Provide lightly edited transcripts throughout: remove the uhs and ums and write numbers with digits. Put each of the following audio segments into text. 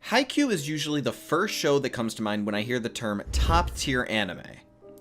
Haikyuu is usually the first show that comes to mind when I hear the term top-tier anime.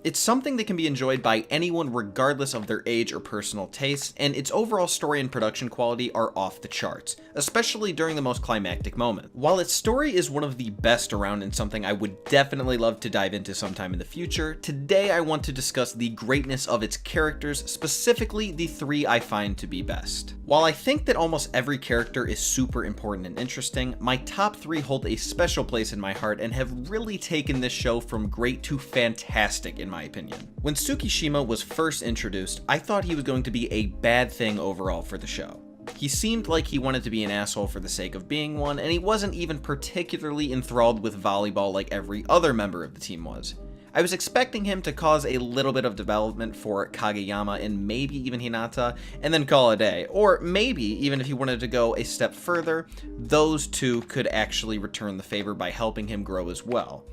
It's something that can be enjoyed by anyone regardless of their age or personal tastes, and its overall story and production quality are off the charts, especially during the most climactic moment. While its story is one of the best around and something I would definitely love to dive into sometime in the future, today I want to discuss the greatness of its characters, specifically the three I find to be best. While I think that almost every character is super important and interesting, my top three hold a special place in my heart and have really taken this show from great to fantastic in my opinion. When Suki Shima was first introduced, I thought he was going to be a bad thing overall for the show. He seemed like he wanted to be an asshole for the sake of being one, and he wasn't even particularly enthralled with volleyball like every other member of the team was. I was expecting him to cause a little bit of development for Kageyama and maybe even Hinata, and then call it a day. Or maybe, even if he wanted to go a step further, those two could actually return the favor by helping him grow as well.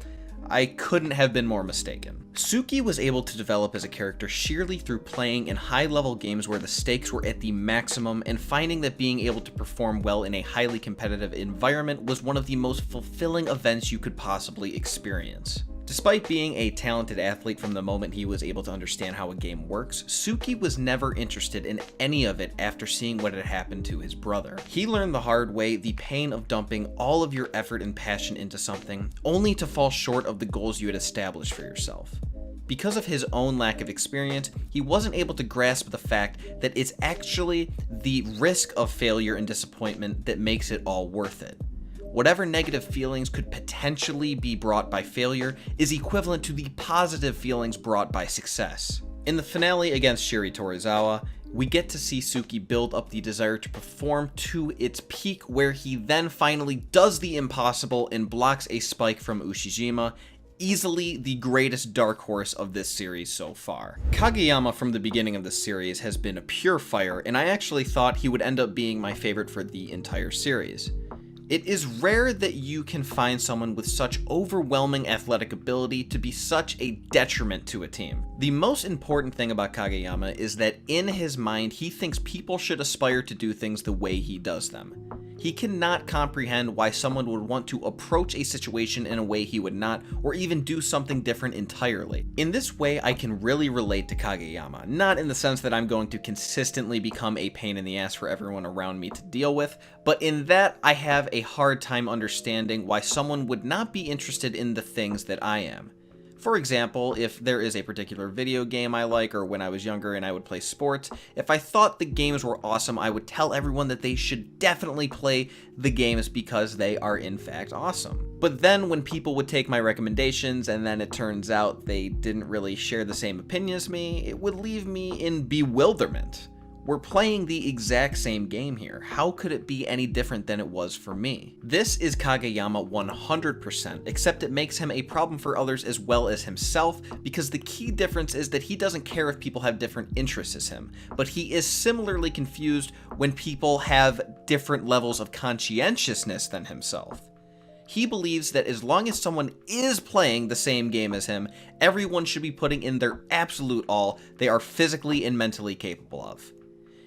I couldn't have been more mistaken. Suki was able to develop as a character sheerly through playing in high-level games where the stakes were at the maximum, and finding that being able to perform well in a highly competitive environment was one of the most fulfilling events you could possibly experience. Despite being a talented athlete from the moment he was able to understand how a game works, Suki was never interested in any of it after seeing what had happened to his brother. He learned the hard way the pain of dumping all of your effort and passion into something, only to fall short of the goals you had established for yourself. Because of his own lack of experience, he wasn't able to grasp the fact that it's actually the risk of failure and disappointment that makes it all worth it. Whatever negative feelings could potentially be brought by failure is equivalent to the positive feelings brought by success. In the finale against Shiri Torizawa, we get to see Suki build up the desire to perform to its peak, where he then finally does the impossible and blocks a spike from Ushijima, easily the greatest dark horse of this series so far. Kageyama from the beginning of the series has been a pure fire, and I actually thought he would end up being my favorite for the entire series. It is rare that you can find someone with such overwhelming athletic ability to be such a detriment to a team. The most important thing about Kageyama is that in his mind, he thinks people should aspire to do things the way he does them. He cannot comprehend why someone would want to approach a situation in a way he would not, or even do something different entirely. In this way, I can really relate to Kageyama, not in the sense that I'm going to consistently become a pain in the ass for everyone around me to deal with, but in that I have a hard time understanding why someone would not be interested in the things that I am. For example, if there is a particular video game I like, or when I was younger and I would play sports, if I thought the games were awesome, I would tell everyone that they should definitely play the games because they are in fact awesome. But then when people would take my recommendations and then it turns out they didn't really share the same opinion as me, it would leave me in bewilderment. We're playing the exact same game here. How could it be any different than it was for me? This is Kageyama 100%, except it makes him a problem for others as well as himself, because the key difference is that he doesn't care if people have different interests as him, but he is similarly confused when people have different levels of conscientiousness than himself. He believes that as long as someone is playing the same game as him, everyone should be putting in their absolute all they are physically and mentally capable of.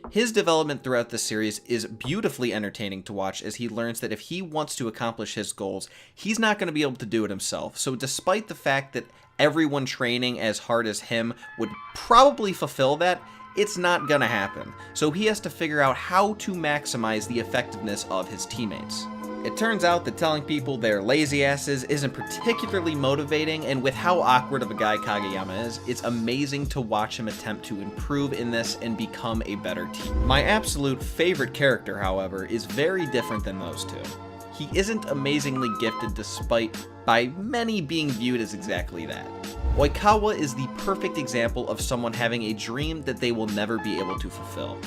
His development throughout the series is beautifully entertaining to watch, as he learns that if he wants to accomplish his goals, he's not going to be able to do it himself. So despite the fact that everyone training as hard as him would probably fulfill that, it's not going to happen. So he has to figure out how to maximize the effectiveness of his teammates. It turns out that telling people they're lazy asses isn't particularly motivating, and with how awkward of a guy Kageyama is, it's amazing to watch him attempt to improve in this and become a better team. My absolute favorite character, however, is very different than those two. He isn't amazingly gifted, despite by many being viewed as exactly that. Oikawa is the perfect example of someone having a dream that they will never be able to fulfill.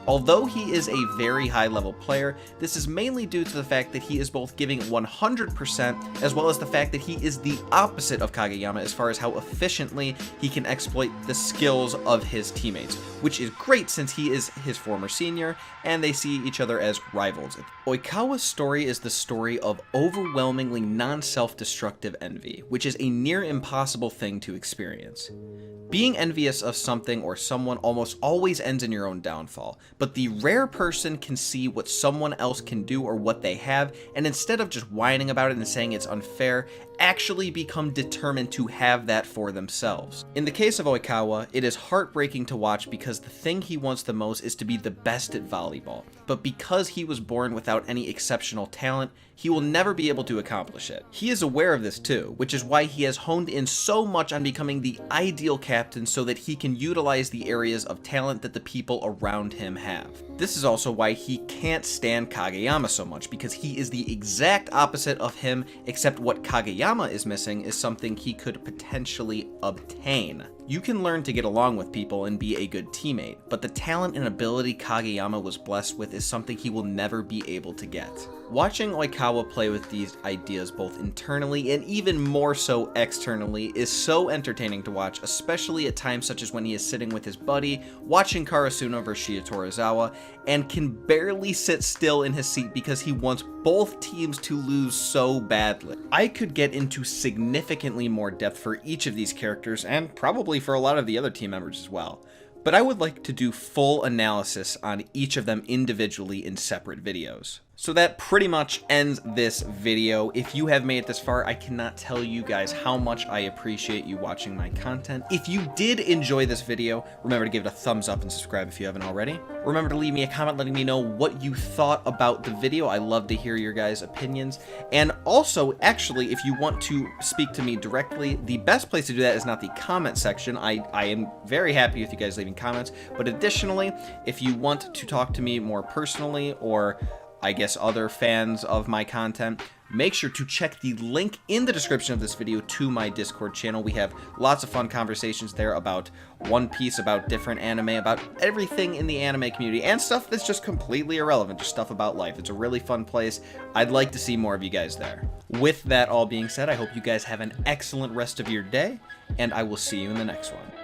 Although he is a very high-level player, this is mainly due to the fact that he is both giving 100%, as well as the fact that he is the opposite of Kageyama as far as how efficiently he can exploit the skills of his teammates, which is great since he is his former senior, and they see each other as rivals. Oikawa's story is the story of overwhelmingly non-self-destructive envy, which is a near impossible thing to experience. Being envious of something or someone almost always ends in your own downfall, but the rare person can see what someone else can do or what they have, and instead of just whining about it and saying it's unfair, actually become determined to have that for themselves. In the case of Oikawa, it is heartbreaking to watch because the thing he wants the most is to be the best at volleyball, but because he was born without any exceptional talent, he will never be able to accomplish it. He is aware of this too, which is why he has honed in so much on becoming the ideal captain so that he can utilize the areas of talent that the people around him have. This is also why he can't stand Kageyama so much, because he is the exact opposite of him, except what Kageyama is missing is something he could potentially obtain. You can learn to get along with people and be a good teammate, but the talent and ability Kageyama was blessed with is something he will never be able to get. Watching Oikawa play with these ideas both internally and even more so externally is so entertaining to watch, especially at times such as when he is sitting with his buddy, watching Karasuno vs Shiotorozawa, and can barely sit still in his seat because he wants both teams to lose so badly. I could get into significantly more depth for each of these characters, and probably for a lot of the other team members as well, but I would like to do full analysis on each of them individually in separate videos. So that pretty much ends this video. If you have made it this far, I cannot tell you guys how much I appreciate you watching my content. If you did enjoy this video, remember to give it a thumbs up and subscribe if you haven't already. Remember to leave me a comment letting me know what you thought about the video. I love to hear your guys' opinions. And also, actually, if you want to speak to me directly, the best place to do that is not the comment section. I am very happy with you guys leaving comments, but additionally, if you want to talk to me more personally, or I guess other fans of my content, make sure to check the link in the description of this video to my Discord channel. We have lots of fun conversations there about One Piece, about different anime, about everything in the anime community, and stuff that's just completely irrelevant, just stuff about life. It's a really fun place. I'd like to see more of you guys there. With that all being said, I hope you guys have an excellent rest of your day, and I will see you in the next one.